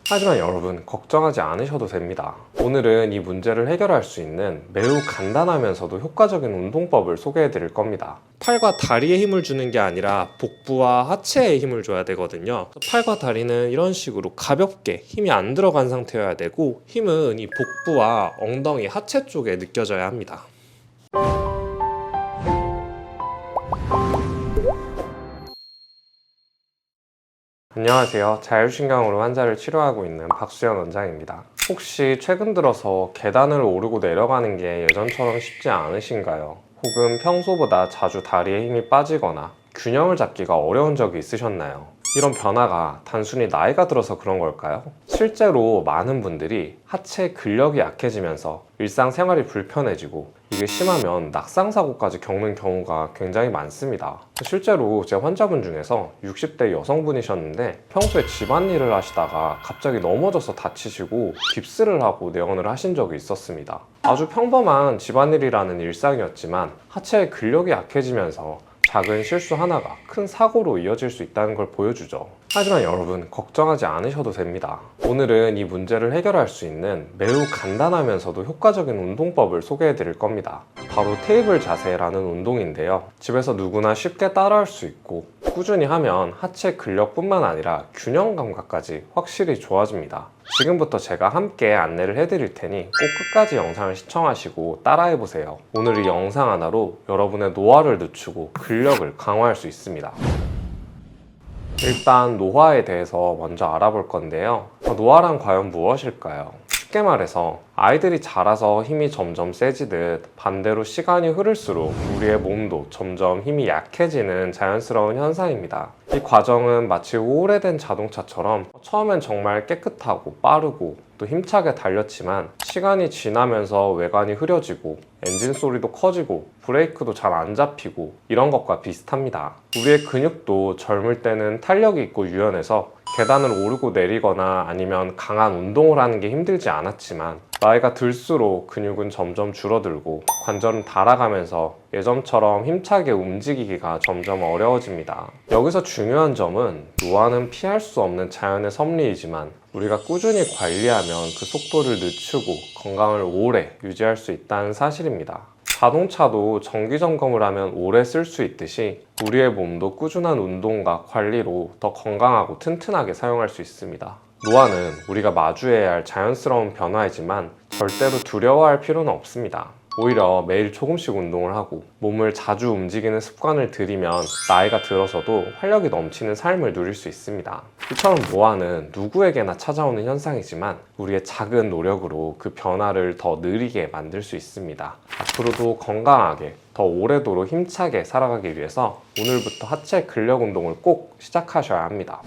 하지만 여러분, 걱정하지 않으셔도 됩니다. 오늘은 이 문제를 해결할 수 있는 매우 간단하면서도 효과적인 운동법을 소개해 드릴 겁니다. 팔과 다리에 힘을 주는 게 아니라 복부와 하체에 힘을 줘야 되거든요. 팔과 다리는 이런 식으로 가볍게 힘이 안 들어간 상태여야 되고, 힘은 이 복부와 엉덩이, 하체 쪽에 느껴져야 합니다. 안녕하세요. 자율신경으로 환자를 치료하고 있는 박수현 원장입니다. 혹시 최근 들어서 계단을 오르고 내려가는 게 예전처럼 쉽지 않으신가요? 혹은 평소보다 자주 다리에 힘이 빠지거나 균형을 잡기가 어려운 적이 있으셨나요? 이런 변화가 단순히 나이가 들어서 그런 걸까요? 실제로 많은 분들이 하체 근력이 약해지면서 일상생활이 불편해지고, 이게 심하면 낙상사고까지 겪는 경우가 굉장히 많습니다. 실제로 제 환자분 중에서 60대 여성분이셨는데 평소에 집안일을 하시다가 갑자기 넘어져서 다치시고 깁스를 하고 내원을 하신 적이 있었습니다. 아주 평범한 집안일이라는 일상이었지만 하체의 근력이 약해지면서 작은 실수 하나가 큰 사고로 이어질 수 있다는 걸 보여주죠. 하지만 여러분, 걱정하지 않으셔도 됩니다. 오늘은 이 문제를 해결할 수 있는 매우 간단하면서도 효과적인 운동법을 소개해 드릴 겁니다. 바로 테이블 자세라는 운동인데요. 집에서 누구나 쉽게 따라할 수 있고, 꾸준히 하면 하체 근력뿐만 아니라 균형 감각까지 확실히 좋아집니다. 지금부터 제가 함께 안내를 해드릴 테니 꼭 끝까지 영상을 시청하시고 따라해보세요. 오늘 이 영상 하나로 여러분의 노화를 늦추고 근력을 강화할 수 있습니다. 일단 노화에 대해서 먼저 알아볼 건데요. 노화란 과연 무엇일까요? 쉽게 말해서 아이들이 자라서 힘이 점점 세지듯 반대로 시간이 흐를수록 우리의 몸도 점점 힘이 약해지는 자연스러운 현상입니다. 이 과정은 마치 오래된 자동차처럼 처음엔 정말 깨끗하고 빠르고 또 힘차게 달렸지만, 시간이 지나면서 외관이 흐려지고 엔진 소리도 커지고 브레이크도 잘 안 잡히고 이런 것과 비슷합니다. 우리의 근육도 젊을 때는 탄력이 있고 유연해서 계단을 오르고 내리거나 아니면 강한 운동을 하는 게 힘들지 않았지만, 나이가 들수록 근육은 점점 줄어들고 관절은 닳아가면서 예전처럼 힘차게 움직이기가 점점 어려워집니다. 여기서 중요한 점은 노화는 피할 수 없는 자연의 섭리이지만, 우리가 꾸준히 관리하면 그 속도를 늦추고 건강을 오래 유지할 수 있다는 사실입니다. 자동차도 정기 점검을 하면 오래 쓸 수 있듯이 우리의 몸도 꾸준한 운동과 관리로 더 건강하고 튼튼하게 사용할 수 있습니다. 노화는 우리가 마주해야 할 자연스러운 변화이지만 절대로 두려워할 필요는 없습니다. 오히려 매일 조금씩 운동을 하고 몸을 자주 움직이는 습관을 들이면 나이가 들어서도 활력이 넘치는 삶을 누릴 수 있습니다. 이처럼 노화는 누구에게나 찾아오는 현상이지만 우리의 작은 노력으로 그 변화를 더 느리게 만들 수 있습니다. 앞으로도 건강하게 더 오래도록 힘차게 살아가기 위해서 오늘부터 하체 근력 운동을 꼭 시작하셔야 합니다.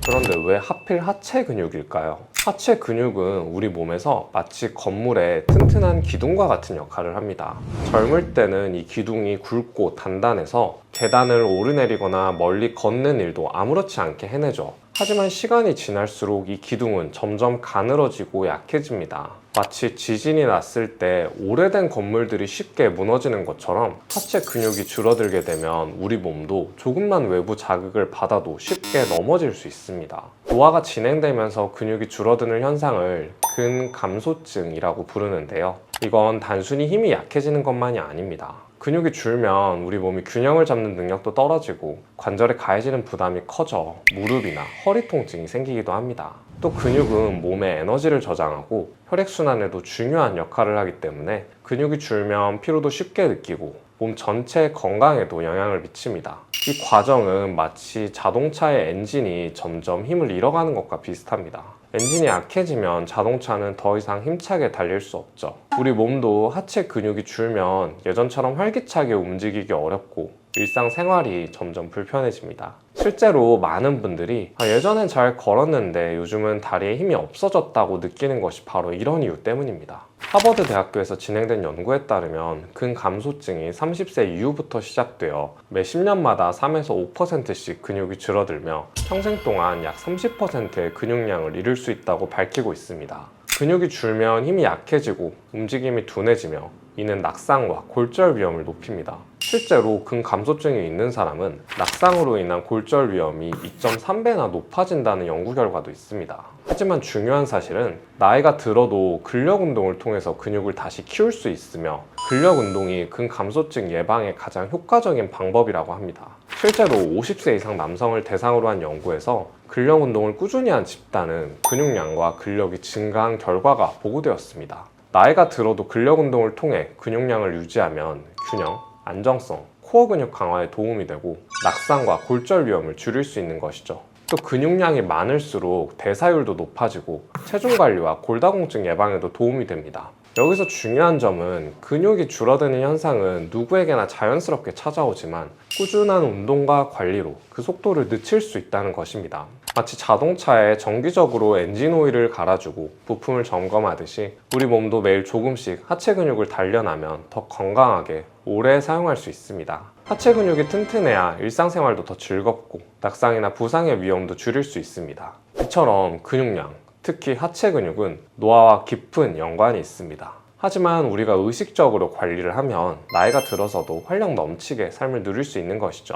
그런데 왜 하필 하체 근육일까요? 하체 근육은 우리 몸에서 마치 건물의 튼튼한 기둥과 같은 역할을 합니다. 젊을 때는 이 기둥이 굵고 단단해서 계단을 오르내리거나 멀리 걷는 일도 아무렇지 않게 해내죠. 하지만 시간이 지날수록 이 기둥은 점점 가늘어지고 약해집니다. 마치 지진이 났을 때 오래된 건물들이 쉽게 무너지는 것처럼 하체 근육이 줄어들게 되면 우리 몸도 조금만 외부 자극을 받아도 쉽게 넘어질 수 있습니다. 노화가 진행되면서 근육이 줄어드는 현상을 근감소증이라고 부르는데요. 이건 단순히 힘이 약해지는 것만이 아닙니다. 근육이 줄면 우리 몸이 균형을 잡는 능력도 떨어지고 관절에 가해지는 부담이 커져 무릎이나 허리 통증이 생기기도 합니다. 또 근육은 몸의 에너지를 저장하고 혈액순환에도 중요한 역할을 하기 때문에 근육이 줄면 피로도 쉽게 느끼고 몸 전체의 건강에도 영향을 미칩니다. 이 과정은 마치 자동차의 엔진이 점점 힘을 잃어가는 것과 비슷합니다. 엔진이 약해지면 자동차는 더 이상 힘차게 달릴 수 없죠. 우리 몸도 하체 근육이 줄면 예전처럼 활기차게 움직이기 어렵고 일상생활이 점점 불편해집니다. 실제로 많은 분들이 예전엔 잘 걸었는데 요즘은 다리에 힘이 없어졌다고 느끼는 것이 바로 이런 이유 때문입니다. 하버드 대학교에서 진행된 연구에 따르면 근감소증이 30세 이후부터 시작되어 매 10년마다 3에서 5%씩 근육이 줄어들며 평생 동안 약 30%의 근육량을 잃을 수 있다고 밝히고 있습니다. 근육이 줄면 힘이 약해지고 움직임이 둔해지며 이는 낙상과 골절 위험을 높입니다. 실제로 근감소증이 있는 사람은 낙상으로 인한 골절 위험이 2.3배나 높아진다는 연구 결과도 있습니다. 하지만 중요한 사실은 나이가 들어도 근력 운동을 통해서 근육을 다시 키울 수 있으며 근력 운동이 근감소증 예방에 가장 효과적인 방법이라고 합니다. 실제로 50세 이상 남성을 대상으로 한 연구에서 근력 운동을 꾸준히 한 집단은 근육량과 근력이 증가한 결과가 보고되었습니다. 나이가 들어도 근력 운동을 통해 근육량을 유지하면 균형, 안정성, 코어 근육 강화에 도움이 되고 낙상과 골절 위험을 줄일 수 있는 것이죠. 또 근육량이 많을수록 대사율도 높아지고 체중 관리와 골다공증 예방에도 도움이 됩니다. 여기서 중요한 점은 근육이 줄어드는 현상은 누구에게나 자연스럽게 찾아오지만 꾸준한 운동과 관리로 그 속도를 늦출 수 있다는 것입니다. 마치 자동차에 정기적으로 엔진 오일을 갈아주고 부품을 점검하듯이 우리 몸도 매일 조금씩 하체 근육을 단련하면 더 건강하게 오래 사용할 수 있습니다. 하체 근육이 튼튼해야 일상생활도 더 즐겁고 낙상이나 부상의 위험도 줄일 수 있습니다. 이처럼 근육량, 특히 하체 근육은 노화와 깊은 연관이 있습니다. 하지만 우리가 의식적으로 관리를 하면 나이가 들어서도 활력 넘치게 삶을 누릴 수 있는 것이죠.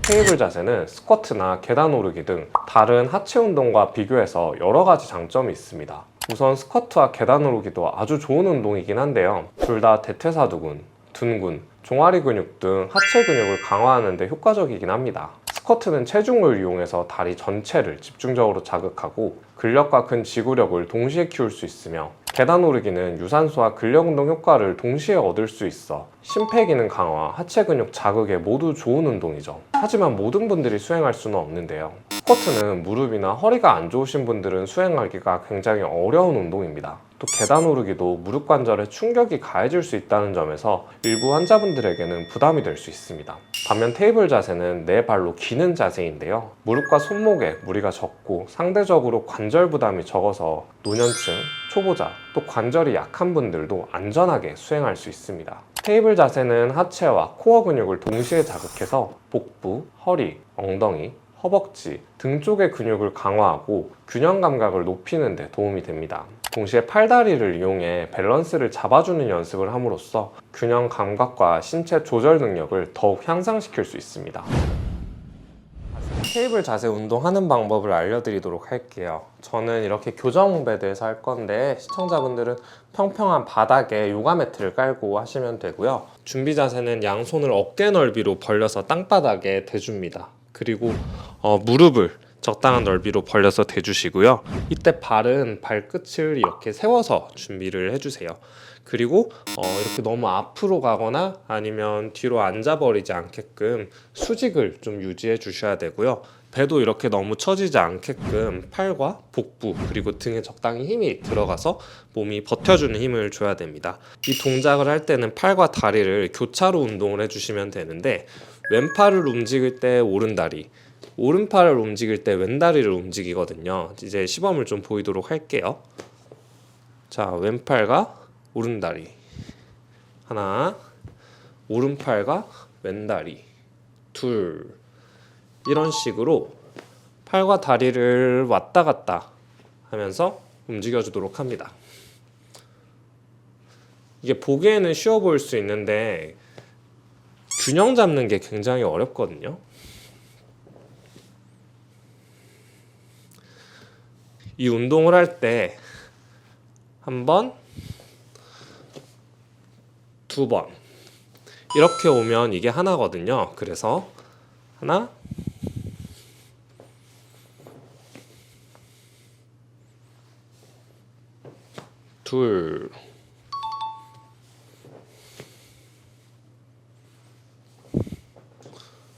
테이블 자세는 스쿼트나 계단 오르기 등 다른 하체 운동과 비교해서 여러 가지 장점이 있습니다. 우선 스쿼트와 계단 오르기도 아주 좋은 운동이긴 한데요. 둘 다 대퇴사두근, 둔근, 종아리 근육 등 하체 근육을 강화하는 데 효과적이긴 합니다. 스쿼트는 체중을 이용해서 다리 전체를 집중적으로 자극하고 근력과 근지구력을 동시에 키울 수 있으며 계단 오르기는 유산소와 근력 운동 효과를 동시에 얻을 수 있어 심폐기능 강화, 하체 근육 자극에 모두 좋은 운동이죠. 하지만 모든 분들이 수행할 수는 없는데요. 스쿼트는 무릎이나 허리가 안 좋으신 분들은 수행하기가 굉장히 어려운 운동입니다. 또 계단 오르기도 무릎 관절에 충격이 가해질 수 있다는 점에서 일부 환자분들에게는 부담이 될 수 있습니다. 반면 테이블 자세는 내 발로 기는 자세인데요. 무릎과 손목에 무리가 적고 상대적으로 관절 부담이 적어서 노년층, 초보자, 또 관절이 약한 분들도 안전하게 수행할 수 있습니다. 테이블 자세는 하체와 코어 근육을 동시에 자극해서 복부, 허리, 엉덩이, 허벅지 등 쪽의 근육을 강화하고 균형 감각을 높이는 데 도움이 됩니다. 동시에 팔다리를 이용해 밸런스를 잡아주는 연습을 함으로써 균형 감각과 신체 조절 능력을 더욱 향상시킬 수 있습니다. 테이블 자세 운동하는 방법을 알려드리도록 할게요. 저는 이렇게 교정 베드에서 할 건데 시청자분들은 평평한 바닥에 요가 매트를 깔고 하시면 되고요. 준비 자세는 양손을 어깨 넓이로 벌려서 땅바닥에 대줍니다. 그리고 무릎을 적당한 넓이로 벌려서 대주시고요. 이때 발은 발끝을 이렇게 세워서 준비를 해주세요. 그리고 이렇게 너무 앞으로 가거나 아니면 뒤로 앉아버리지 않게끔 수직을 좀 유지해 주셔야 되고요. 배도 이렇게 너무 처지지 않게끔 팔과 복부 그리고 등에 적당히 힘이 들어가서 몸이 버텨주는 힘을 줘야 됩니다. 이 동작을 할 때는 팔과 다리를 교차로 운동을 해주시면 되는데 왼팔을 움직일 때 오른다리, 오른팔을 움직일 때 왼다리를 움직이거든요. 이제 시범을 좀 보이도록 할게요. 자, 왼팔과 오른다리 하나, 오른팔과 왼다리 둘, 이런 식으로 팔과 다리를 왔다 갔다 하면서 움직여 주도록 합니다. 이게 보기에는 쉬워 보일 수 있는데 균형 잡는 게 굉장히 어렵거든요. 이 운동을 할 때 한 번, 두 번 이렇게 오면 이게 하나거든요. 그래서 하나, 둘,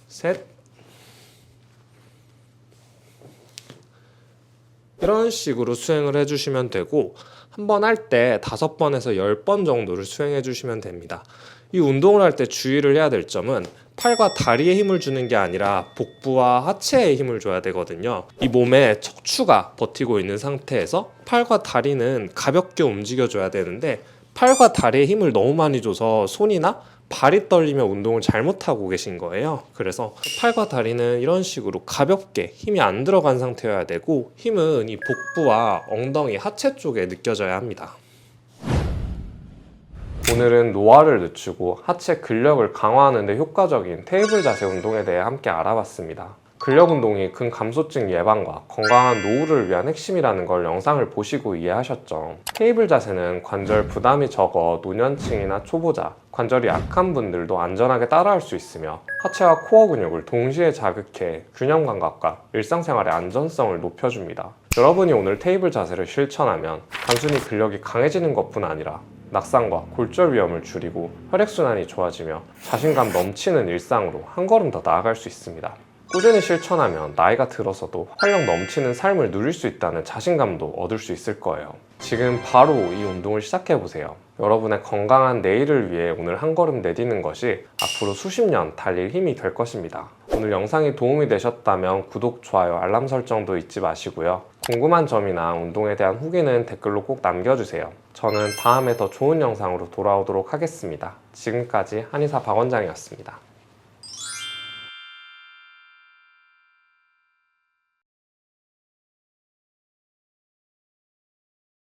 셋, 이런 식으로 수행을 해주시면 되고 한 번 할 때 5번에서 10번 정도를 수행해 주시면 됩니다. 이 운동을 할 때 주의를 해야 될 점은 팔과 다리에 힘을 주는 게 아니라 복부와 하체에 힘을 줘야 되거든요. 이 몸에 척추가 버티고 있는 상태에서 팔과 다리는 가볍게 움직여 줘야 되는데 팔과 다리에 힘을 너무 많이 줘서 손이나 발이 떨리며 운동을 잘못하고 계신 거예요. 그래서 팔과 다리는 이런 식으로 가볍게 힘이 안 들어간 상태여야 되고 힘은 이 복부와 엉덩이, 하체 쪽에 느껴져야 합니다. 오늘은 노화를 늦추고 하체 근력을 강화하는 데 효과적인 테이블 자세 운동에 대해 함께 알아봤습니다. 근력 운동이 근감소증 예방과 건강한 노후를 위한 핵심이라는 걸 영상을 보시고 이해하셨죠? 테이블 자세는 관절 부담이 적어 노년층이나 초보자, 관절이 약한 분들도 안전하게 따라할 수 있으며 하체와 코어 근육을 동시에 자극해 균형 감각과 일상생활의 안전성을 높여줍니다. 여러분이 오늘 테이블 자세를 실천하면 단순히 근력이 강해지는 것뿐 아니라 낙상과 골절 위험을 줄이고 혈액순환이 좋아지며 자신감 넘치는 일상으로 한 걸음 더 나아갈 수 있습니다. 꾸준히 실천하면 나이가 들어서도 활력 넘치는 삶을 누릴 수 있다는 자신감도 얻을 수 있을 거예요. 지금 바로 이 운동을 시작해보세요. 여러분의 건강한 내일을 위해 오늘 한 걸음 내딛는 것이 앞으로 수십 년 달릴 힘이 될 것입니다. 오늘 영상이 도움이 되셨다면 구독, 좋아요, 알람 설정도 잊지 마시고요. 궁금한 점이나 운동에 대한 후기는 댓글로 꼭 남겨주세요. 저는 다음에 더 좋은 영상으로 돌아오도록 하겠습니다. 지금까지 한의사 박원장이었습니다.